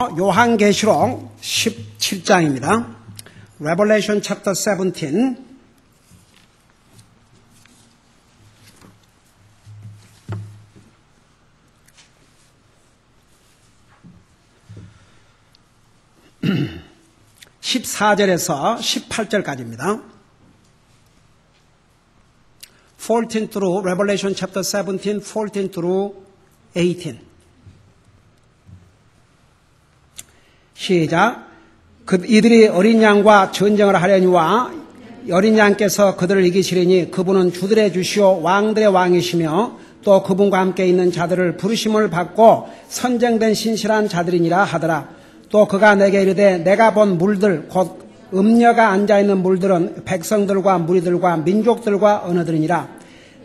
요한계시록 17장입니다. Revelation chapter 17. (14절에서) (18절까지입니다) 14 through Revelation chapter 17, 14 through 18. 시작. 이들이 어린 양과 전쟁을 하려니와 어린 양께서 그들을 이기시리니 그분은 주들의 주시오 왕들의 왕이시며 또 그분과 함께 있는 자들을 부르심을 받고 선정된 신실한 자들이니라 하더라. 또 그가 내게 이르되 내가 본 물들 곧 음녀가 앉아있는 물들은 백성들과 무리들과 민족들과 언어들이니라.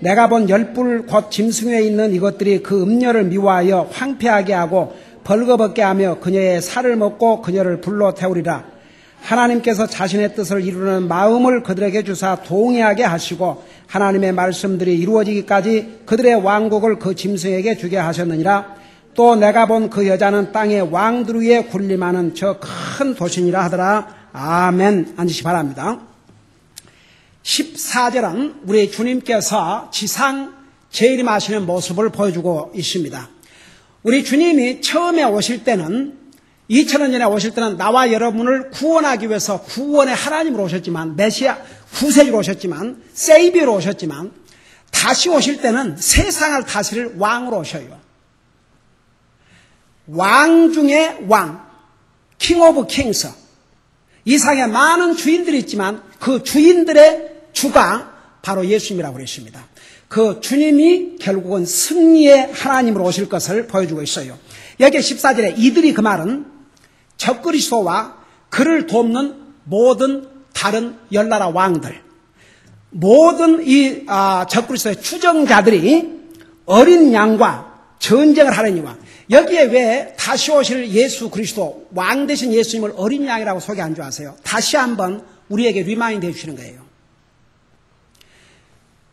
내가 본 열불 곧 짐승 위에 있는 이것들이 그 음녀를 미워하여 황폐하게 하고 벌거벗게 하며 그녀의 살을 먹고 그녀를 불로 태우리라. 하나님께서 자신의 뜻을 이루는 마음을 그들에게 주사 동의하게 하시고 하나님의 말씀들이 이루어지기까지 그들의 왕국을 그 짐승에게 주게 하셨느니라. 또 내가 본 그 여자는 땅의 왕들 위에 군림하는 저 큰 도시니라 하더라. 아멘. 앉으시 바랍니다. 14절은 우리 주님께서 지상 재림하시는 모습을 보여주고 있습니다. 우리 주님이 처음에 오실 때는 2000년 전에 오실 때는 나와 여러분을 구원하기 위해서 구원의 하나님으로 오셨지만 메시아 구세주로 오셨지만 세이비어로 오셨지만 다시 오실 때는 세상을 다스릴 왕으로 오셔요. 왕 중에 왕, 킹 오브 킹스. 이 상에 많은 주인들이 있지만 그 주인들의 주가 바로 예수님이라고 그랬습니다. 그 주님이 결국은 승리의 하나님으로 오실 것을 보여주고 있어요. 여기 14절에 이들이 그 말은 적그리스도와 그를 돕는 모든 다른 열나라 왕들, 모든 이 적그리스도의 추종자들이 어린 양과 전쟁을 하려니와 여기에 왜 다시 오실 예수 그리스도 왕 되신 예수님을 어린 양이라고 소개한 줄 아세요? 다시 한번 우리에게 리마인드 해주시는 거예요.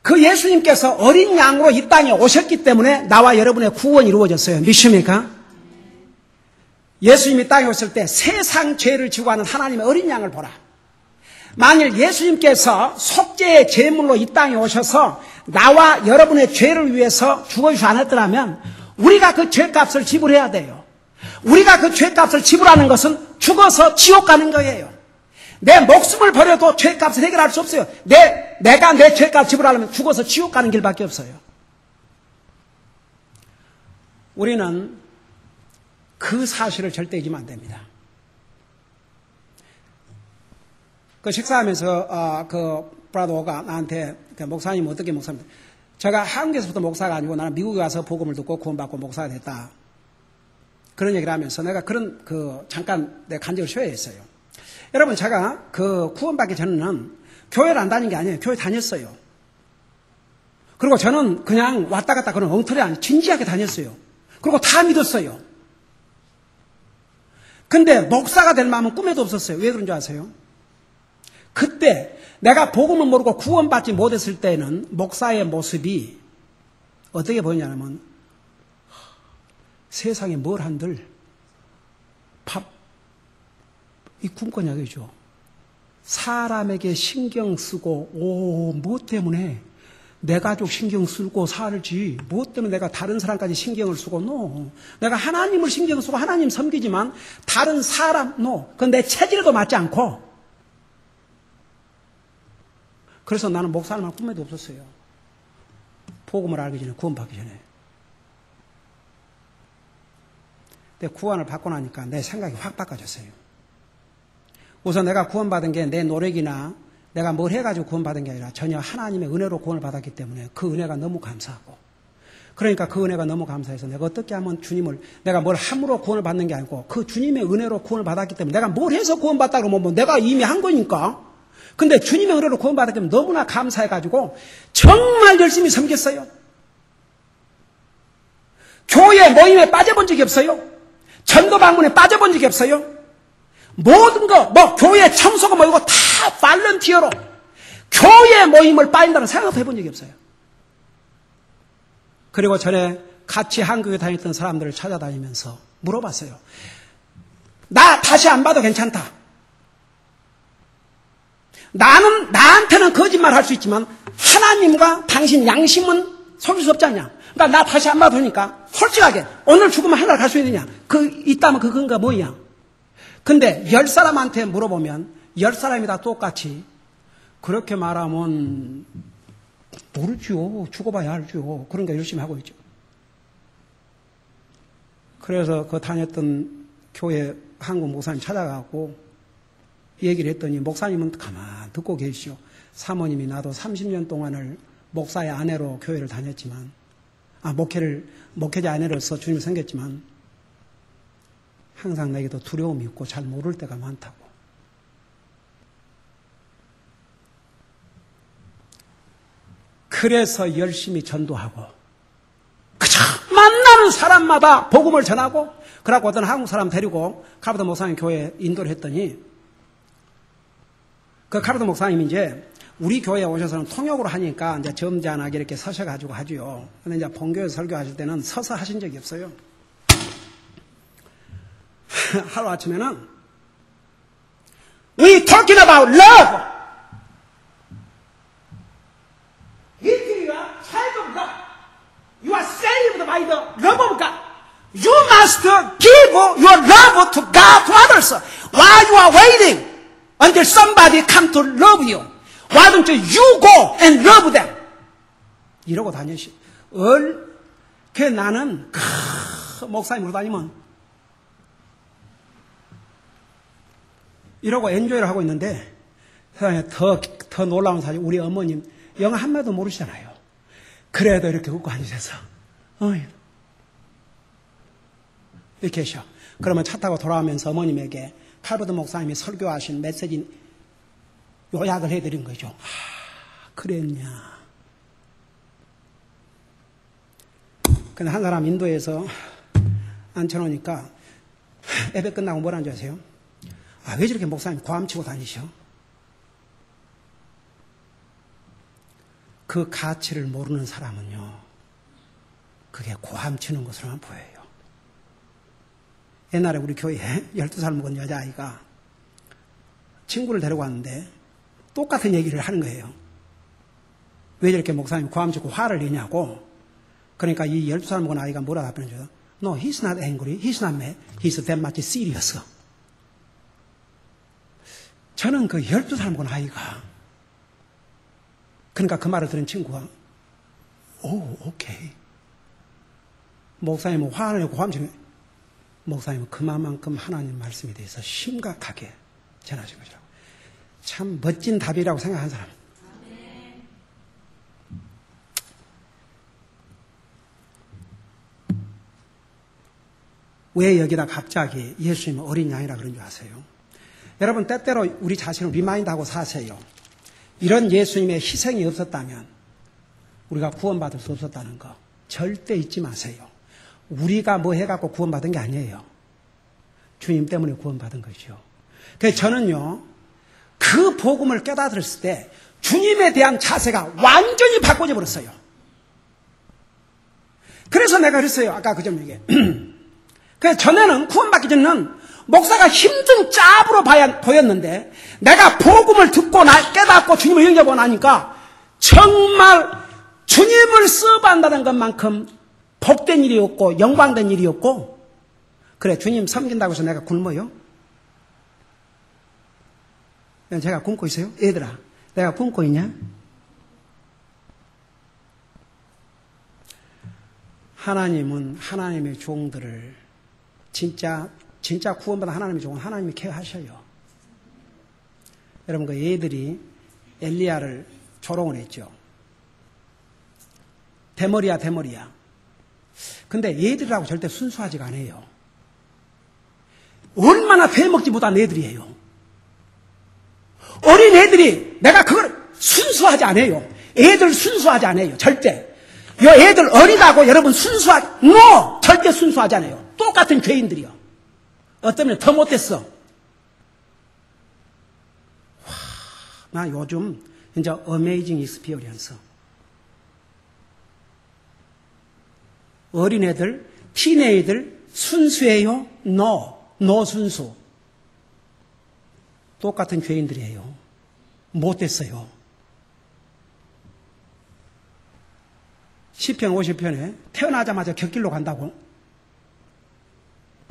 그 예수님께서 어린 양으로 이 땅에 오셨기 때문에 나와 여러분의 구원이 이루어졌어요. 믿습니까? 예수님이 땅에 오실 때 세상 죄를 지고 하는 하나님의 어린 양을 보라. 만일 예수님께서 속죄의 제물로 이 땅에 오셔서 나와 여러분의 죄를 위해서 죽어주지 않았더라면 우리가 그 죄값을 지불해야 돼요. 우리가 그 죄값을 지불하는 것은 죽어서 지옥 가는 거예요. 내 목숨을 버려도 죄값을 해결할 수 없어요. 내가 내 죄값을 지불하려면 죽어서 지옥 가는 길밖에 없어요. 우리는 그 사실을 절대 잊으면 안 됩니다. 그 식사하면서 브라더가 나한테 목사님 어떻게 목사님? 제가 한국에서부터 목사가 아니고 나는 미국에 가서 복음을 듣고 구원받고 목사가 됐다. 그런 얘기를 하면서 내가 잠깐 내 간증을 쇼해했어요. 여러분, 제가 구원받기 전에는 교회를 안 다닌 게 아니에요. 교회 다녔어요. 그리고 저는 그냥 왔다 갔다 그런 엉터리 아니에요. 진지하게 다녔어요. 그리고 다 믿었어요. 근데 목사가 될 마음은 꿈에도 없었어요. 왜 그런 줄 아세요? 그때 내가 복음을 모르고 구원받지 못했을 때는 목사의 모습이 어떻게 보이냐면 세상에 뭘 한들 이 꿈꿔냐 그죠? 사람에게 신경 쓰고 뭐 때문에 내 가족 신경 쓰고 살지 뭐 때문에 내가 다른 사람까지 신경을 쓰고 내가 하나님을 신경 쓰고 하나님 섬기지만 다른 사람 그건 내 체질에도 맞지 않고 그래서 나는 목사님만 꿈에도 없었어요. 복음을 알기 전에 구원받기 전에. 근데 구원을 받고 나니까 내 생각이 확 바꿔졌어요. 우선 내가 구원받은 게 내 노력이나 내가 뭘 해가지고 구원받은 게 아니라 전혀 하나님의 은혜로 구원을 받았기 때문에 그 은혜가 너무 감사하고 그러니까 그 은혜가 너무 감사해서 내가 어떻게 하면 주님을 내가 뭘 함으로 구원을 받는 게 아니고 그 주님의 은혜로 구원을 받았기 때문에 내가 뭘 해서 구원받다 그러면 내가 이미 한 거니까 근데 주님의 은혜로 구원받았기 때문에 너무나 감사해가지고 정말 열심히 섬겼어요. 교회 모임에 빠져본 적이 없어요. 전도 방문에 빠져본 적이 없어요. 모든 교회 청소가 모이고 다 발런티어로 교회 모임을 빠진다는 생각도 해본 적이 없어요. 그리고 전에 같이 한국에 다녔던 사람들을 찾아다니면서 물어봤어요. 나 다시 안 봐도 괜찮다. 나한테는 거짓말 할 수 있지만 하나님과 당신 양심은 속일 수 없지 않냐. 그러니까 나 다시 안 봐도 되니까 솔직하게 오늘 죽으면 하늘 갈 수 있느냐. 있다면 그 근거가 뭐냐. 근데 10사람한테 물어보면 10사람이 다 똑같이 그렇게 말하면 모르죠. 죽어봐야 알죠. 그러니까 열심히 하고 있죠. 그래서 그 다녔던 교회 한국 목사님 찾아가고 얘기를 했더니 목사님은 가만 듣고 계시오. 사모님이 나도 30년 동안을 목사의 아내로 교회를 다녔지만 목회자 아내로서 주님을 섬겼지만 항상 내게도 두려움이 있고 잘 모를 때가 많다고. 그래서 열심히 전도하고 그저 만나는 사람마다 복음을 전하고 그러고 어떤 한국 사람 데리고 카르도 목사님 교회에 인도를 했더니 그 카르도 목사님이 이제 우리 교회에 오셔서는 통역으로 하니까 이제 점잖하게 이렇게 서셔가지고 하죠. 근데 이제 본교에서 설교하실 때는 서서 하신 적이 없어요. 하루 아침에는 We talking about love. If you are child of God, you are saved by the love of God. You must give your love to God, to others. While you are waiting until somebody come to love you, why don't you go and love them? 이러고 다니시. 그 나는 목사님으로 다니면 이러고 엔조이를 하고 있는데 세상에 더 놀라운 사실 우리 어머님 영어 한마디도 모르시잖아요. 그래도 이렇게 웃고 앉으셔서 이렇게 하셔. 그러면 차 타고 돌아오면서 어머님에게 칼버드 목사님이 설교하신 메시지 요약을 해드린 거죠. 그랬냐. 근데 한 사람 인도에서 앉혀놓으니까 예배 끝나고 뭐라는 줄 아세요? 왜 저렇게 목사님 고함치고 다니셔? 그 가치를 모르는 사람은요, 그게 고함치는 것으로만 보여요. 옛날에 우리 교회에 12살 먹은 여자아이가 친구를 데리고 왔는데 똑같은 얘기를 하는 거예요. 왜 저렇게 목사님 고함치고 화를 내냐고. 그러니까 이 12살 먹은 아이가 뭐라 답변을 줘요? No, he's not angry. He's not mad. He's that much serious. 저는 그 12살 먹은 아이가 그러니까 그 말을 들은 친구가 오케이. 목사님은 화를 내고 고함치는 목사님은 그만큼 하나님 말씀에 대해서 심각하게 전하신 것이라고. 참 멋진 답이라고 생각한 사람. 왜 여기다 갑자기 예수님은 어린 양이라 그런 줄 아세요? 여러분 때때로 우리 자신을 리마인드하고 사세요. 이런 예수님의 희생이 없었다면 우리가 구원받을 수 없었다는 거 절대 잊지 마세요. 우리가 뭐 해갖고 구원받은 게 아니에요. 주님 때문에 구원받은 거죠. 그래서 저는요, 그 복음을 깨달았을 때 주님에 대한 자세가 완전히 바꿔져 버렸어요. 그래서 내가 그랬어요. 아까 그 점 얘기해. 그래서 전에는 구원받기 전에는 목사가 힘든 짭으로 보였는데 내가 복음을 듣고 깨닫고 주님을 영접하고 나니까 정말 주님을 서브한다는 것만큼 복된 일이 없고 영광된 일이 없고. 그래, 주님 섬긴다고 해서 내가 굶어요? 제가 굶고 있어요? 얘들아, 내가 굶고 있냐? 하나님은 하나님의 종들을 진짜 구원받은 하나님의 종은 하나님이 케어하셔요. 여러분, 그 애들이 엘리야를 조롱을 했죠. 대머리야. 근데 애들이라고 절대 순수하지가 않아요. 얼마나 배먹지 못한 애들이에요. 어린 애들이 내가 그걸 순수하지 않아요. 애들 순수하지 않아요. 절대. 이 애들 어리다고 여러분 절대 순수하지 않아요. 똑같은 죄인들이요. 어떤 면 더 못됐어. 나 요즘 이제 어메이징 익스피리언스. 어린애들, 티네이들 순수해요? No. 노순수. 똑같은 죄인들이에요. 못됐어요. 시편 50편에 태어나자마자 곁길로 간다고.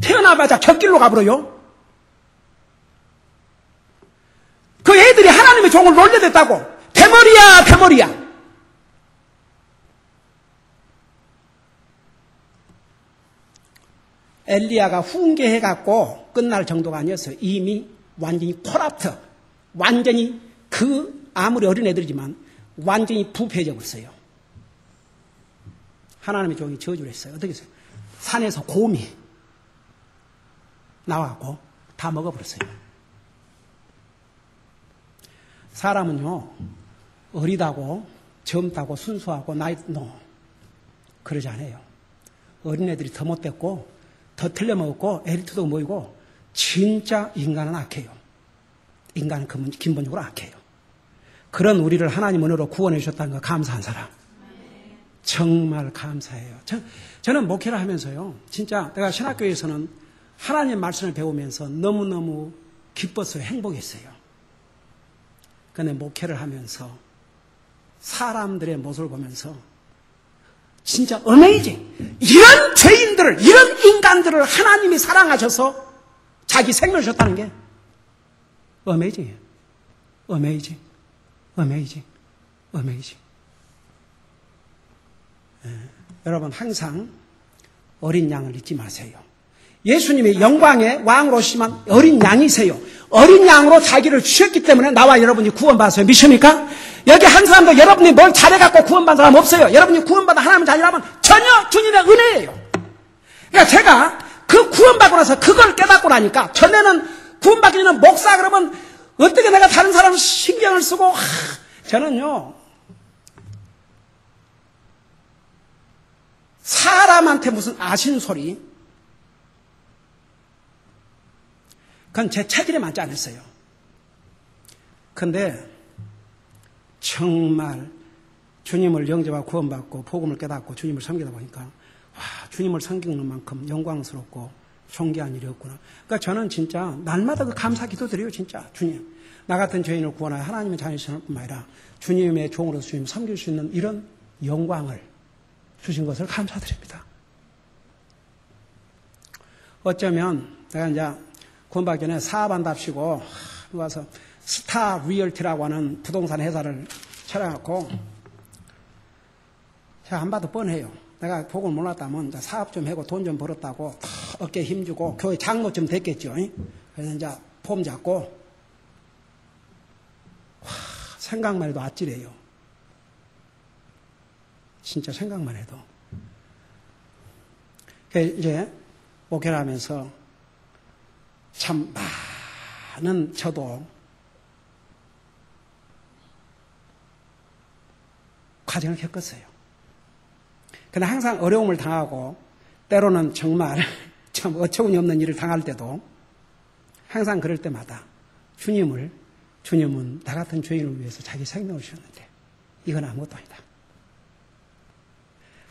태어나자마자 곁길로 가버려요. 그 애들이 하나님의 종을 놀려댔다고. 대머리야, 대머리야. 엘리야가 훈계해갖고 끝날 정도가 아니었어요. 이미 완전히 콜ap트, 완전히 아무리 어린 애들이지만 완전히 부패해져 버렸어요. 하나님의 종이 저주를 했어요. 어떻게 했어요? 산에서 곰이 나와갖고 다 먹어버렸어요. 사람은요, 어리다고, 젊다고, 순수하고, 그러지 않아요. 어린애들이 더 못됐고, 더 틀려먹었고, 엘리트도 모이고, 진짜 인간은 악해요. 인간은 기본적으로 악해요. 그런 우리를 하나님 은혜로 구원해 주셨다는 거 감사한 사람. 정말 감사해요. 저는 목회를 하면서요, 진짜 내가 신학교에서는 하나님 말씀을 배우면서 너무너무 기뻤어요. 행복했어요. 근데 목회를 하면서 사람들의 모습을 보면서 진짜 어메이징. 이런 죄인들을, 이런 인간들을 하나님이 사랑하셔서 자기 생명을 주셨다는 게 어메이징이에요. 어메이징. 어메이징. 어메이징. 여러분 항상 어린 양을 잊지 마세요. 예수님이 영광의 왕으로 오시면 어린 양이세요. 어린 양으로 자기를 주셨기 때문에 나와 여러분이 구원받았어요. 믿습니까? 여기 한 사람도 여러분이 뭘 잘해갖고 구원받은 사람 없어요. 여러분이 구원받아 하나님의 자녀라면 전혀 주님의 은혜예요. 그러니까 제가 그 구원받고 나서 그걸 깨닫고 나니까 전에는 구원받기 전에 목사 그러면 어떻게 내가 다른 사람 신경을 쓰고 저는요 사람한테 무슨 아신소리 그건 제 체질에 맞지 않았어요. 그런데 정말 주님을 영접하고 구원받고 복음을 깨닫고 주님을 섬기다 보니까 와, 주님을 섬기는 만큼 영광스럽고 존귀한 일이었구나. 그러니까 저는 진짜 날마다 그 감사 기도드려요. 진짜 주님. 나 같은 죄인을 구원하여 하나님의 자녀실 뿐만 아니라 주님의 종으로서 주님 섬길 수 있는 이런 영광을 주신 것을 감사드립니다. 어쩌면 내가 이제 구원받기 전에 사업한답시고 와서 스타 리얼티라고 하는 부동산 회사를 차려갖고 제가 안 봐도 뻔해요. 내가 복을 몰랐다면 사업 좀 하고 돈 좀 벌었다고 어깨에 힘주고 교회 장로 좀 됐겠죠. 그래서 이제 폼 잡고 생각만 해도 아찔해요. 진짜 생각만 해도. 이제 목회를 하면서 참 많은 저도 과정을 겪었어요. 근데 항상 어려움을 당하고 때로는 정말 참 어처구니 없는 일을 당할 때도 항상 그럴 때마다 주님은 나 같은 죄인을 위해서 자기 생명을 주셨는데 이건 아무것도 아니다.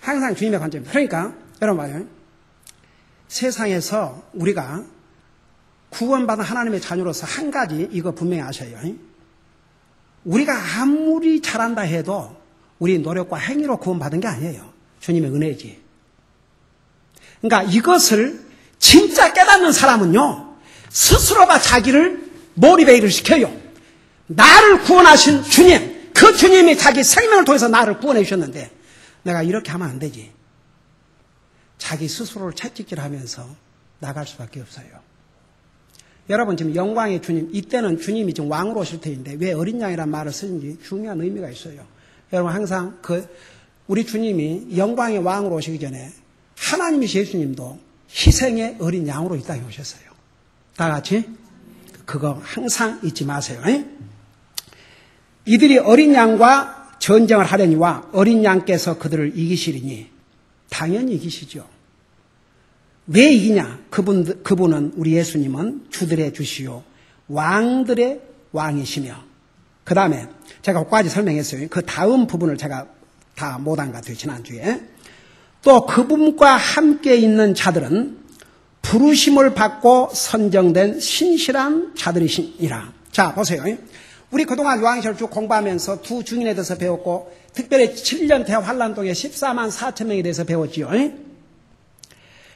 항상 주님의 관점입니다. 그러니까 여러분 봐요. 세상에서 우리가 구원받은 하나님의 자녀로서 한 가지 이거 분명히 아셔요. 우리가 아무리 잘한다 해도 우리 노력과 행위로 구원받은 게 아니에요. 주님의 은혜지. 그러니까 이것을 진짜 깨닫는 사람은요. 스스로가 자기를 모티베이트를 시켜요. 나를 구원하신 주님, 그 주님이 자기 생명을 통해서 나를 구원해 주셨는데 내가 이렇게 하면 안 되지. 자기 스스로를 채찍질하면서 나갈 수밖에 없어요. 여러분 지금 영광의 주님, 이때는 주님이 지금 왕으로 오실 때인데 왜 어린 양이라는 말을 쓰는지 중요한 의미가 있어요. 여러분 항상 우리 주님이 영광의 왕으로 오시기 전에 하나님이신 예수님도 희생의 어린 양으로 이 땅에 오셨어요. 다 같이 그거 항상 잊지 마세요. 이들이 어린 양과 전쟁을 하려니와 어린 양께서 그들을 이기시리니 당연히 이기시죠. 왜 이기냐? 그분은 우리 예수님은 주들의 주시요 왕들의 왕이시며 그 다음에 제가 거기까지 설명했어요. 그 다음 부분을 제가 다 못한 것 같아요. 지난주에. 또 그분과 함께 있는 자들은 부르심을 받고 선정된 신실한 자들이시니라. 자, 보세요. 우리 그동안 요한계시록 쭉 공부하면서 두 증인에 대해서 배웠고, 특별히 7년 대환란 동에 14만 4천 명에 대해서 배웠지요.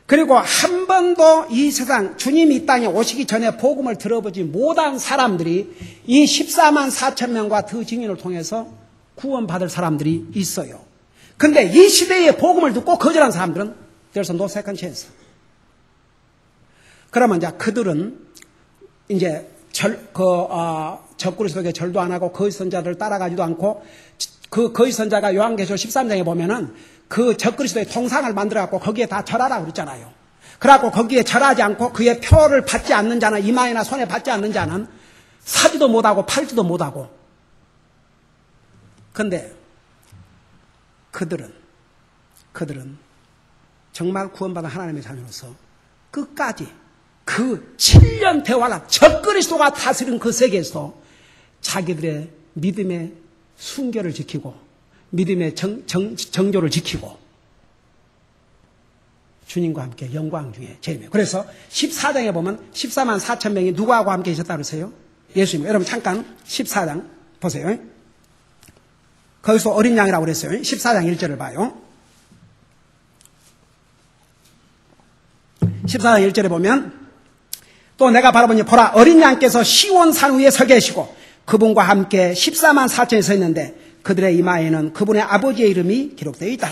그리고 한 번도 이 세상 주님이 이 땅에 오시기 전에 복음을 들어보지 못한 사람들이 이 14만 4천 명과 두 증인을 통해서 구원받을 사람들이 있어요. 근데 이 시대에 복음을 듣고 거절한 사람들은 there's no second chance. 그러면 이제 그들은 이제 적그리스도에게 절도 안 하고 거짓 선자들을 따라가지도 않고, 그 거짓 선자가 요한계시록 13장에 보면은 그 적그리스도의 통상을 만들어갖고 거기에 다 절하라고 그랬잖아요. 그래갖고 거기에 절하지 않고 그의 표를 받지 않는 자는, 이마에나 손에 받지 않는 자는 사지도 못하고 팔지도 못하고. 근데 그들은 정말 구원받은 하나님의 자녀로서 끝까지 그 7년 대환란, 적그리스도가 다스린 그 세계에서 자기들의 믿음의 순결을 지키고 믿음의 정조를 지키고 주님과 함께 영광 중에 재림이에요. 그래서 14장에 보면 14만 4천 명이 누구하고 함께 있었다 그러세요? 예수님. 여러분 잠깐 14장 보세요. 거기서 어린 양이라고 그랬어요. 14장 1절을 봐요. 14장 1절에 보면 또 내가 바라보니 보라, 어린 양께서 시온 산 위에 서 계시고 그분과 함께 14만 4천이 서 있는데 그들의 이마에는 그분의 아버지의 이름이 기록되어 있더라.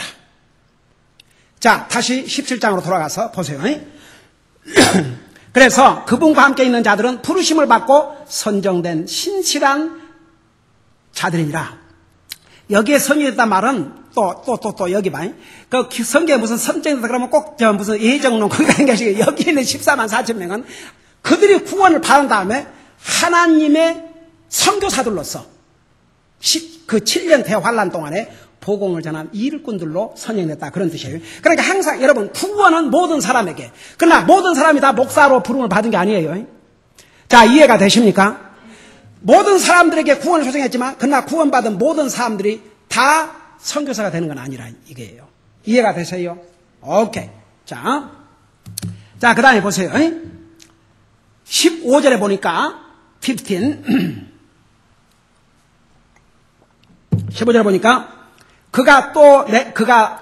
자, 다시 17장으로 돌아가서 보세요. 그래서 그분과 함께 있는 자들은 부르심을 받고 선정된 신실한 자들이니라. 여기에 선정했단 말은 또 여기 봐. 그 성경에 무슨 선정했다 그러면 꼭 무슨 예정론 거기가 있는 것이, 여기 있는 14만 4천 명은 그들이 구원을 받은 다음에 하나님의 선교사들로서 그 7년 대환란 동안에 복음을 전한 일꾼들로 선정됐다, 그런 뜻이에요. 그러니까 항상 여러분, 구원은 모든 사람에게, 그러나 모든 사람이 다 목사로 부름을 받은 게 아니에요. 자, 이해가 되십니까? 모든 사람들에게 구원을 조정했지만 그러나 구원받은 모든 사람들이 다 선교사가 되는 건 아니라 이게요. 이해가 되세요? 오케이. 자, 그 다음에 보세요. 15절에 보니까 15절에 보니까 그가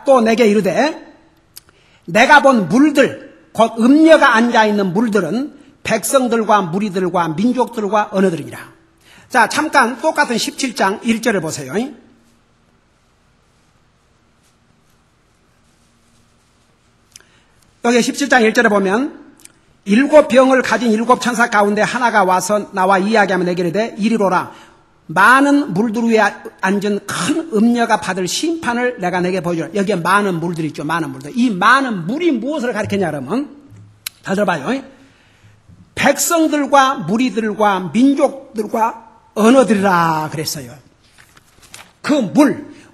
또 내게 이르되 내가 본 물들, 곧 음녀가 앉아있는 물들은 백성들과 무리들과 민족들과 언어들이니라. 자, 잠깐 똑같은 17장 1절을 보세요. 여기 17장 1절에 보면 7 병을 가진 7 천사 가운데 하나가 와서 나와 이야기하면 내게 이르되 이리로라, 많은 물들 위에 앉은 큰 음녀가 받을 심판을 내가 내게 보여주라. 여기에 많은 물들이 있죠. 많은 물들. 이 많은 물이 무엇을 가리키냐 그러면 다 들어봐요. 백성들과 무리들과 민족들과 언어들이라 그랬어요. 그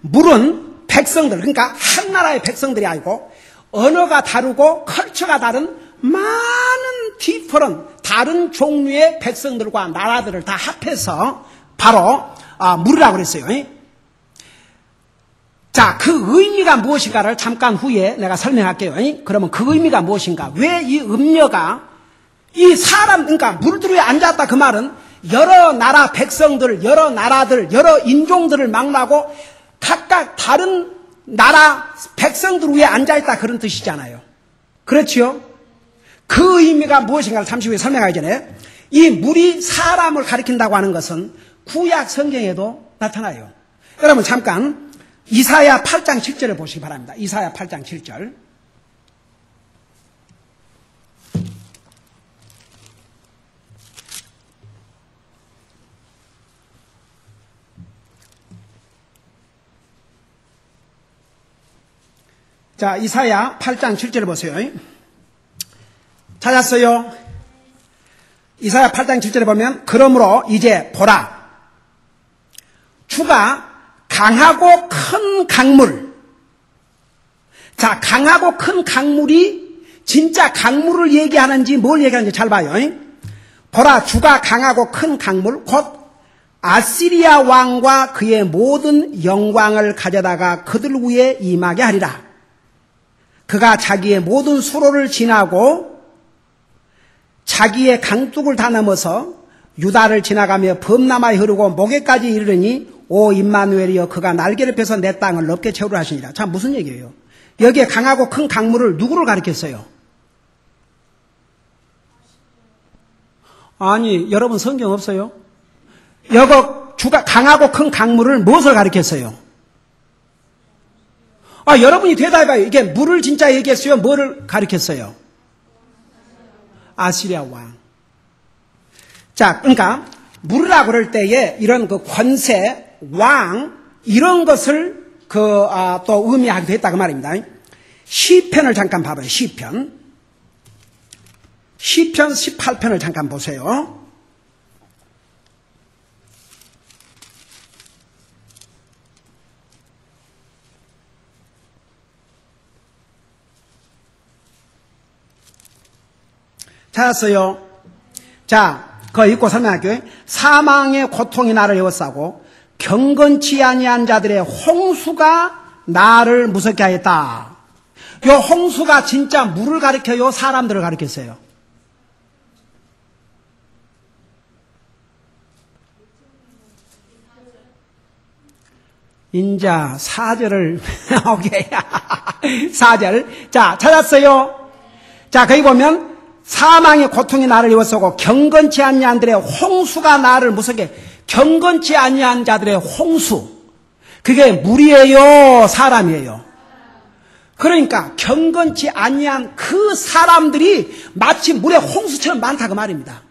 물은 백성들, 그러니까 한 나라의 백성들이 아니고 언어가 다르고 컬처가 다른 많은 다른 종류의 백성들과 나라들을 다 합해서 바로 물이라고 그랬어요. 자, 그 의미가 무엇인가를 잠깐 후에 내가 설명할게요. 그러면 그 의미가 무엇인가? 왜 이 음녀가 이 사람, 그러니까 물들 위에 앉았다, 그 말은 여러 나라 백성들, 여러 나라들, 여러 인종들을 망라고 각각 다른 나라 백성들 위에 앉아있다, 그런 뜻이잖아요. 그렇지요? 그 의미가 무엇인가를 잠시 후에 설명하기 전에, 이 물이 사람을 가리킨다고 하는 것은 구약 성경에도 나타나요. 여러분 잠깐 이사야 8장 7절을 보시기 바랍니다. 이사야 8장 7절. 자, 이사야 8장 7절을 보세요. 찾았어요? 이사야 8장 7절에 보면 그러므로 이제 보라, 주가 강하고 큰 강물. 자, 강하고 큰 강물이 진짜 강물을 얘기하는지 뭘 얘기하는지 잘 봐요. 보라, 주가 강하고 큰 강물, 곧 아시리아 왕과 그의 모든 영광을 가져다가 그들 위에 임하게 하리라. 그가 자기의 모든 수로를 지나고 자기의 강둑을 다 넘어서 유다를 지나가며 범람하에 흐르고 목에까지 이르르니 오 임마누엘이여 그가 날개를 펴서 내 땅을 넓게 채우려 하시니라. 자, 무슨 얘기예요? 여기에 강하고 큰 강물을 누구를 가리켰어요? 아니, 여러분 성경 없어요? 여거 강하고 큰 강물을 무엇을 가리켰어요? 여러분이 대답해봐요. 이게 물을 진짜 얘기했어요? 뭐를 가리켰어요? 아시리아 왕. 자, 그러니까 물이라 그럴 때에 이런 그 권세, 왕 이런 것을 또 의미하기도 했다 그 말입니다. 시편을 잠깐 봐봐요. 시편 18편을 잠깐 보세요. 찾았어요. 자, 그거 읽고 설명할게요. 사망의 고통이 나를 에워싸고 경건치 아니한 자들의 홍수가 나를 무섭게 하였다. 요 홍수가 진짜 물을 가리켜요? 사람들을 가리켰어요? 인자 4절을 오케이. 4절. 자, 찾았어요. 자, 거기 보면 사망의 고통이 나를 이워서고 경건치 아니한 자들의 홍수가 나를 무섭게. 경건치 아니한 자들의 홍수. 그게 물이에요, 사람이에요? 그러니까 경건치 아니한 그 사람들이 마치 물의 홍수처럼 많다 그 말입니다.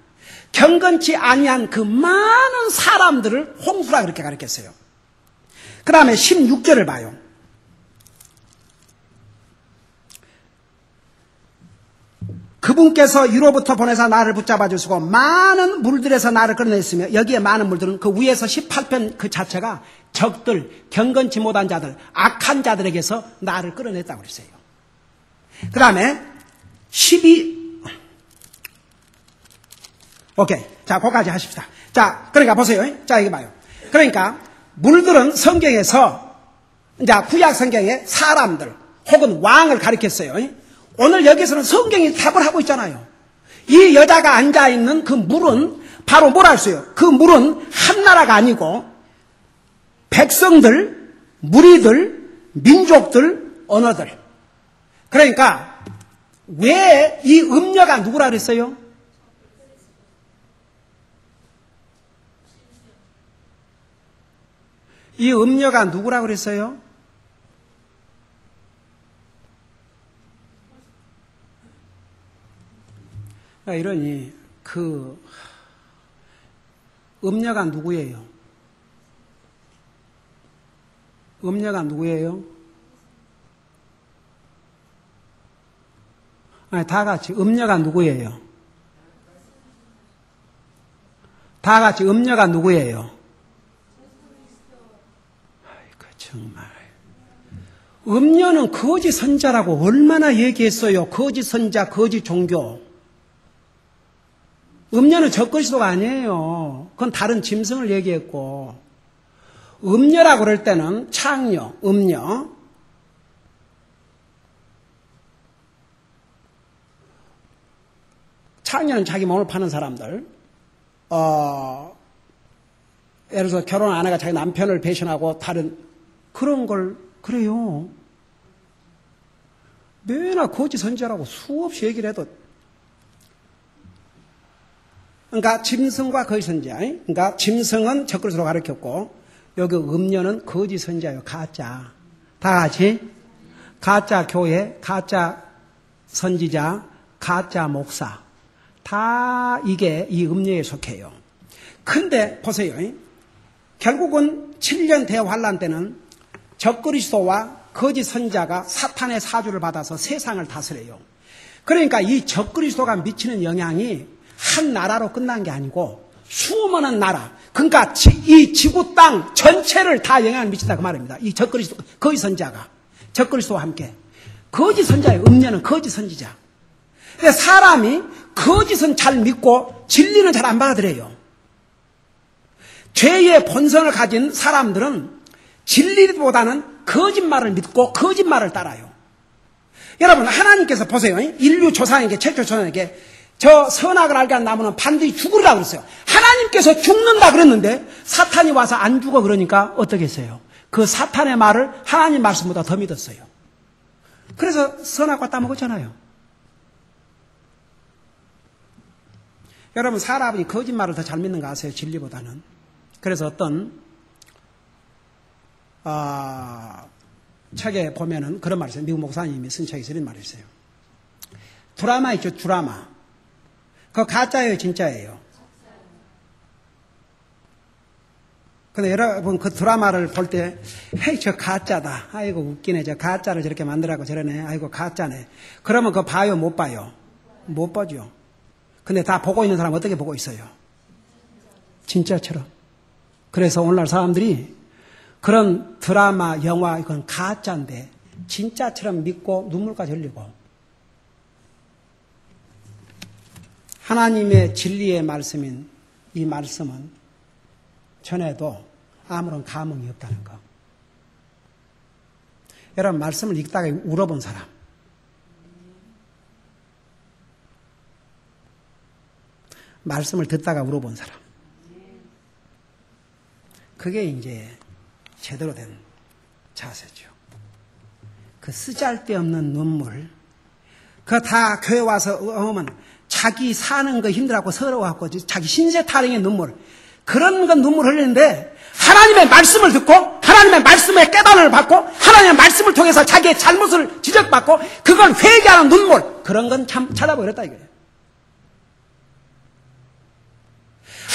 경건치 아니한 그 많은 사람들을 홍수라 그렇게 가르쳤어요. 그 다음에 16절을 봐요. 그분께서 위로부터 보내서 나를 붙잡아 주시고 많은 물들에서 나를 끌어냈으며, 여기에 많은 물들은 그 위에서 18편 그 자체가 적들, 경건치 못한 자들, 악한 자들에게서 나를 끌어냈다고 그랬어요. 그 다음에 오케이. 자, 거기까지 하십시다. 자, 그러니까 보세요. 자, 이거 봐요. 그러니까 물들은 성경에서, 이제 구약 성경에 사람들 혹은 왕을 가리켰어요. 오늘 여기서는 성경이 답을 하고 있잖아요. 이 여자가 앉아있는 그 물은 바로 뭐라 했어요? 그 물은 한 나라가 아니고 백성들, 무리들, 민족들, 언어들. 그러니까 왜 이 음녀가 누구라 그랬어요? 이 음녀가 누구라 그랬어요? 이러니 그 음녀가 누구예요? 음녀가 누구예요? 아니, 다 같이 음녀가 누구예요? 다 같이 음녀가 누구예요? 아이고 정말 음녀는 거짓 선자라고 얼마나 얘기했어요. 거짓 선자, 거짓 종교. 음녀는 적그리스도가 아니에요. 그건 다른 짐승을 얘기했고, 음녀라고 그럴 때는 창녀, 음녀. 창녀는 자기 몸을 파는 사람들. 예를 들어서 결혼 안 해가 자기 남편을 배신하고 다른 그런 걸 그래요. 맨날 거짓 선지자라고 수없이 얘기를 해도. 그러니까 짐승과 거짓 선지자. 그러니까 짐승은 적그리스도로 가르쳤고, 여기 음녀는 거짓 선지자예요. 가짜. 다 같이 가짜 교회, 가짜 선지자, 가짜 목사. 다 이게 이 음녀에 속해요. 근데 보세요. 결국은 7년 대환란 때는 적그리스도와 거짓 선지자가 사탄의 사주를 받아서 세상을 다스려요. 그러니까 이 적그리스도가 미치는 영향이 한 나라로 끝난 게 아니고 수많은 나라, 그러니까 이 지구 땅 전체를 다 영향을 미친다 그 말입니다. 이 적그리스도, 거짓 선지자가 적그리스도와 함께. 거짓 선지자예요. 음녀는 거짓 선지자. 근데 사람이 거짓은 잘 믿고 진리는 잘 안 받아들여요. 죄의 본성을 가진 사람들은 진리보다는 거짓말을 믿고 거짓말을 따라요. 여러분, 하나님께서 보세요. 인류 조상에게, 최초 조상에게 저 선악을 알게 한 나무는 반드시 죽으리라 그랬어요. 하나님께서 죽는다 그랬는데 사탄이 와서 안 죽어 그러니까 어떻게 했어요? 그 사탄의 말을 하나님 말씀보다 더 믿었어요. 그래서 선악과 따먹었잖아요. 여러분, 사람이 거짓말을 더 잘 믿는 거 아세요? 진리보다는. 그래서 어떤 책에 보면은 그런 말이 있어요. 미국 목사님이 쓴 책에서 이런 말이 있어요. 드라마 있죠, 드라마. 그거 가짜예요, 진짜예요? 근데 여러분 그 드라마를 볼 때, 헤이, 저 가짜다. 아이고, 웃기네. 저 가짜를 저렇게 만들라고 저러네. 아이고, 가짜네. 그러면 그거 봐요, 못 봐요? 못 보죠. 근데 다 보고 있는 사람 어떻게 보고 있어요? 진짜처럼. 그래서 오늘날 사람들이 그런 드라마, 영화, 이건 가짜인데 진짜처럼 믿고 눈물까지 흘리고, 하나님의 진리의 말씀인 이 말씀은 전에도 아무런 감흥이 없다는 거. 여러분, 말씀을 읽다가 울어본 사람, 말씀을 듣다가 울어본 사람, 그게 이제 제대로 된 자세죠. 그 쓰잘데없는 눈물, 그거 다 교회 와서 오면 자기 사는 거 힘들어하고 서러워하고 자기 신세 타령의 눈물, 그런 건 눈물 흘리는데 하나님의 말씀을 듣고 하나님의 말씀의 깨달음을 받고 하나님의 말씀을 통해서 자기의 잘못을 지적받고 그걸 회개하는 눈물, 그런 건 참 찾아버렸다 이거예요.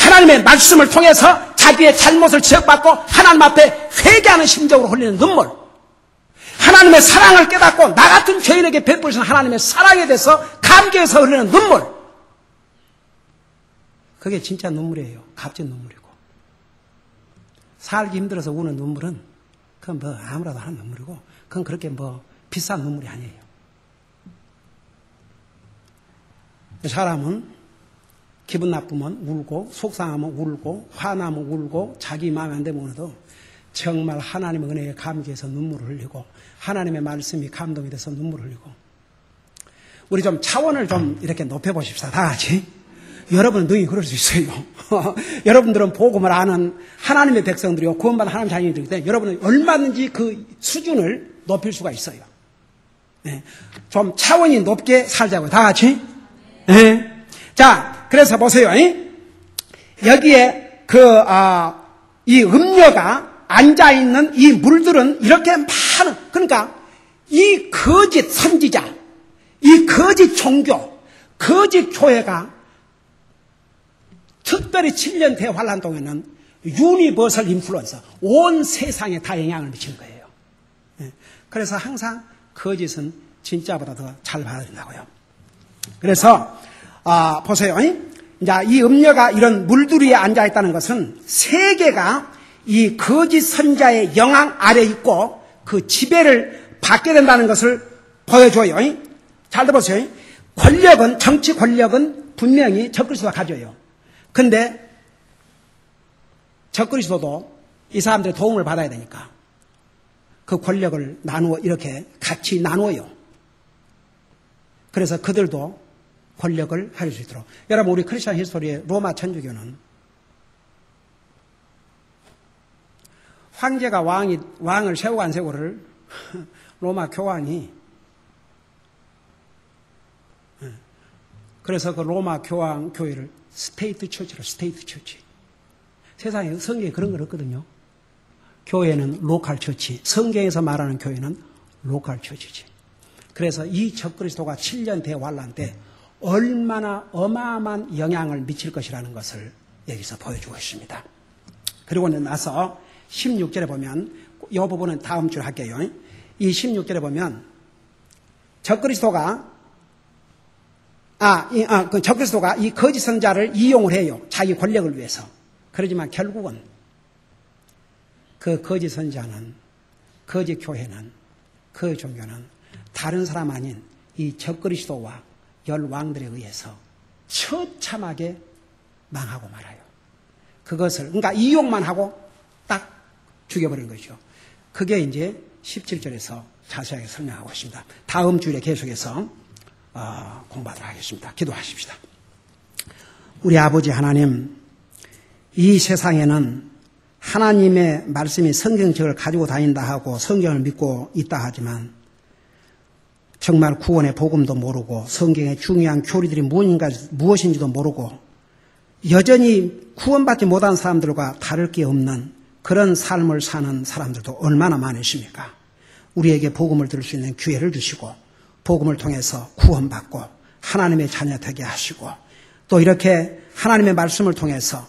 하나님의 말씀을 통해서 자기의 잘못을 지적받고 하나님 앞에 회개하는 심정으로 흘리는 눈물, 하나님의 사랑을 깨닫고 나 같은 죄인에게 베푸신 하나님의 사랑에 대해서 감격해서 흘리는 눈물, 그게 진짜 눈물이에요. 값진 눈물이고. 살기 힘들어서 우는 눈물은 그건 뭐 아무라도 하는 눈물이고, 그건 그렇게 뭐 비싼 눈물이 아니에요. 사람은 기분 나쁘면 울고, 속상하면 울고, 화나면 울고, 자기 마음에 안 되면 울어도 정말 하나님의 은혜에 감격해서 눈물을 흘리고, 하나님의 말씀이 감동이 돼서 눈물을 흘리고. 우리 좀 차원을 좀 이렇게 높여보십시다. 다 같이. 여러분은 능히 그럴 수 있어요. 여러분들은 복음을 아는 하나님의 백성들이고 구원받은 하나님의 자녀들이기 때문에 여러분은 얼마든지 그 수준을 높일 수가 있어요. 네. 좀 차원이 높게 살자고요. 다 같이. 네. 자, 그래서 보세요. 여기에 이 음녀가 앉아있는 이 물들은 이렇게 많은, 그러니까 이 거짓 선지자, 이 거짓 종교, 거짓 교회가 특별히 7년 대환란 동에는 유니버설 인플루언서, 온 세상에 다 영향을 미치는 거예요. 그래서 항상 거짓은 진짜보다 더 잘 받아들인다고요. 그래서 보세요. 이제 이 음녀가 이런 물두리에 앉아있다는 것은 세계가 이 거짓 선자의 영향 아래 있고 그 지배를 받게 된다는 것을 보여줘요. 잘 들어보세요. 권력은, 정치 권력은 분명히 적그리스도가 가져요. 근데 적그리스도도 이 사람들의 도움을 받아야 되니까 그 권력을 나누어 이렇게 같이 나누어요. 그래서 그들도 권력을 가질 수 있도록. 여러분, 우리 크리스천 히스토리의 로마 천주교는 황제가 왕을 세우고 안 세우고를 로마 교황이, 그래서 그 로마 교황 교회를 스테이트 처치로, 스테이트 처치. 세상에 성경에 그런 건 없거든요. 교회는 로컬 처치, 성경에서 말하는 교회는 로컬 처치지. 그래서 이 적그리스도가 7년 대환란 때 얼마나 어마어마한 영향을 미칠 것이라는 것을 여기서 보여주고 있습니다. 그리고 나서 16절에 보면, 이 부분은 다음 주에 할게요. 이 16절에 보면 적그리스도가 적그리스도가 이 거짓 선자를 이용을 해요. 자기 권력을 위해서. 그러지만 결국은 그 거짓 선자는, 거짓 교회는, 그 종교는 다른 사람 아닌 이 적그리스도와 열 왕들에 의해서 처참하게 망하고 말아요. 그것을, 그러니까 이용만 하고 딱 죽여버린 거죠. 그게 이제 17절에서 자세하게 설명하고 있습니다. 다음 주에 계속해서 공부하도록 하겠습니다. 기도하십시다. 우리 아버지 하나님, 이 세상에는 하나님의 말씀이 성경책을 가지고 다닌다 하고 성경을 믿고 있다 하지만 정말 구원의 복음도 모르고 성경의 중요한 교리들이 무엇인지도 모르고 여전히 구원받지 못한 사람들과 다를 게 없는 그런 삶을 사는 사람들도 얼마나 많으십니까? 우리에게 복음을 들을 수 있는 기회를 주시고 복음을 통해서 구원받고 하나님의 자녀 되게 하시고 또 이렇게 하나님의 말씀을 통해서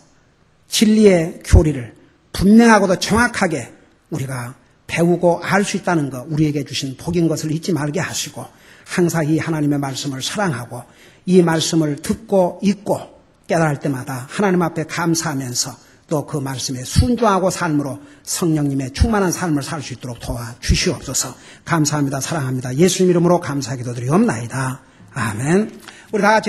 진리의 교리를 분명하고도 정확하게 우리가 배우고 알 수 있다는 것, 우리에게 주신 복인 것을 잊지 말게 하시고 항상 이 하나님의 말씀을 사랑하고 이 말씀을 듣고 읽고 깨달을 때마다 하나님 앞에 감사하면서 또 그 말씀에 순종하고 삶으로 성령님의 충만한 삶을 살 수 있도록 도와주시옵소서. 감사합니다. 사랑합니다. 예수님 이름으로 감사 기도드리옵나이다. 아멘. 우리 다 같이